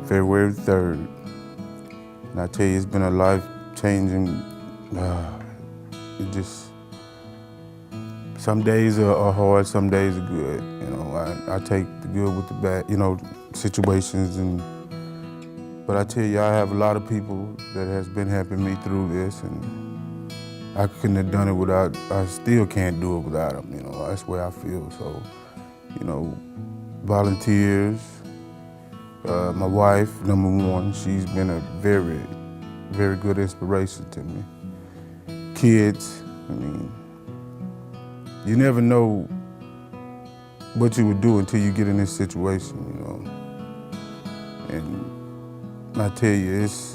February 3rd. And I tell you, it's been a life-changing, it just, some days are hard, some days are good. You know, I take the good with the bad, you know, situations. But I tell you, I have a lot of people that has been helping me through this, and I couldn't have done it without, I still can't do it without them, you know, that's where I feel. So, you know, volunteers, my wife, number one, she's been a very, very good inspiration to me. Kids, I mean, you never know what you would do until you get in this situation, you know. And I tell you, it's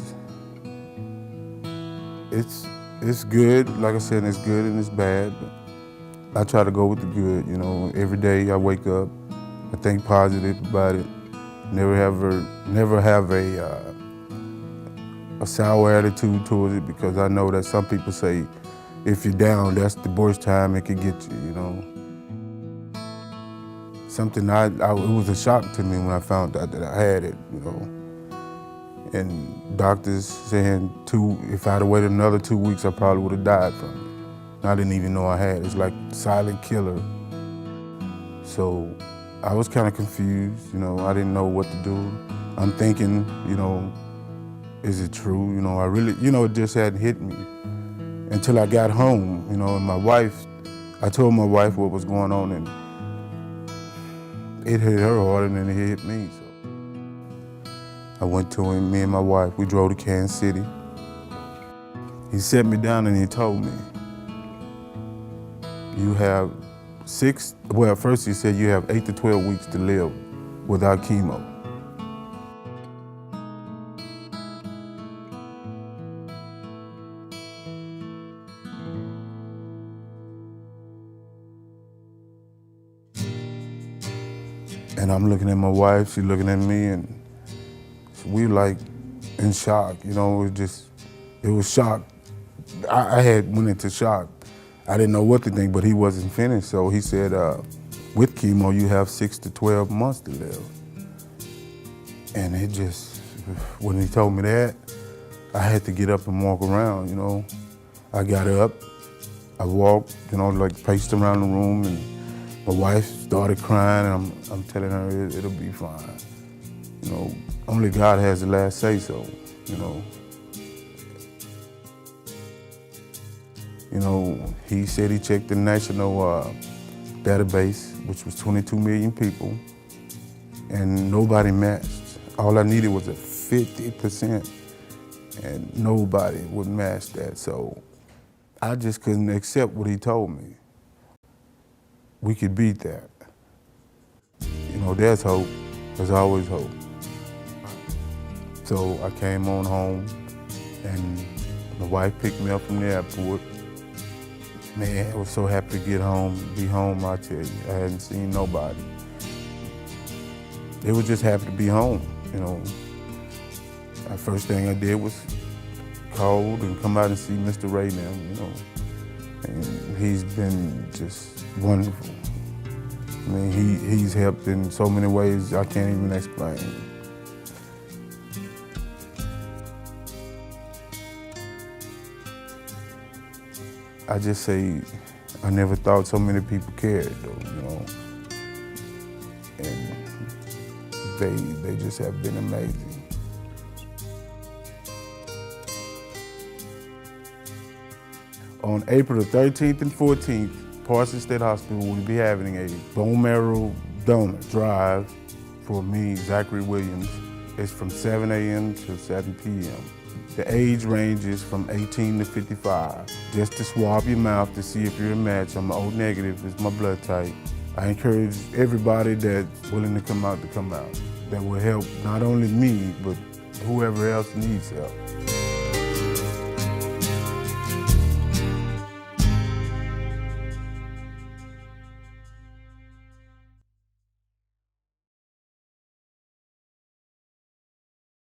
good. Like I said, it's good and it's bad. But I try to go with the good, you know. Every day I wake up, I think positive about it. Never have a sour attitude towards it, because I know that some people say if you're down, that's the worst time it could get you, you know. Something it was a shock to me when I found out that I had it, you know. And doctors saying if I'd have waited another 2 weeks, I probably would have died from it. I didn't even know I had it. It's like a silent killer. So I was kind of confused, you know. I didn't know what to do. I'm thinking, you know, is it true? You know, I really, you know, it just hadn't hit me until I got home, you know. And I told my wife what was going on, and it hit her harder than it hit me. So I went to him, me and my wife, we drove to Kansas City. He sat me down and he told me, you have first he said you have 8 to 12 weeks to live without chemo. And I'm looking at my wife, she's looking at me, and we like in shock, you know. It was shock. I had went into shock. I didn't know what to think, but he wasn't finished. So he said, with chemo, you have 6 to 12 months to live. And it just, when he told me that, I had to get up and walk around, you know. I got up, I walked, you know, like paced around the room, and my wife started crying, and I'm telling her it'll be fine. You know, only God has the last say so, you know. You know, he said he checked the national database, which was 22 million people, and nobody matched. All I needed was a 50%, and nobody would match that. So I just couldn't accept what he told me. We could beat that. You know, there's hope. There's always hope. So I came on home, and my wife picked me up from the airport. Man, I was so happy to get home, be home, I tell you. I hadn't seen nobody. They were just happy to be home, you know. The first thing I did was call and come out and see Mr. Ray now, you know. And he's been just wonderful. I mean, he's helped in so many ways I can't even explain. I just say, I never thought so many people cared, though, you know. And they just have been amazing. On April the 13th and 14th, Parsons State Hospital will be having a bone marrow donor drive for me, Zachary Williams. It's from 7 a.m. to 7 p.m. The age range is from 18 to 55. Just to swab your mouth to see if you're a match. I'm O negative, it's my blood type. I encourage everybody that's willing to come out. That will help not only me, but whoever else needs help.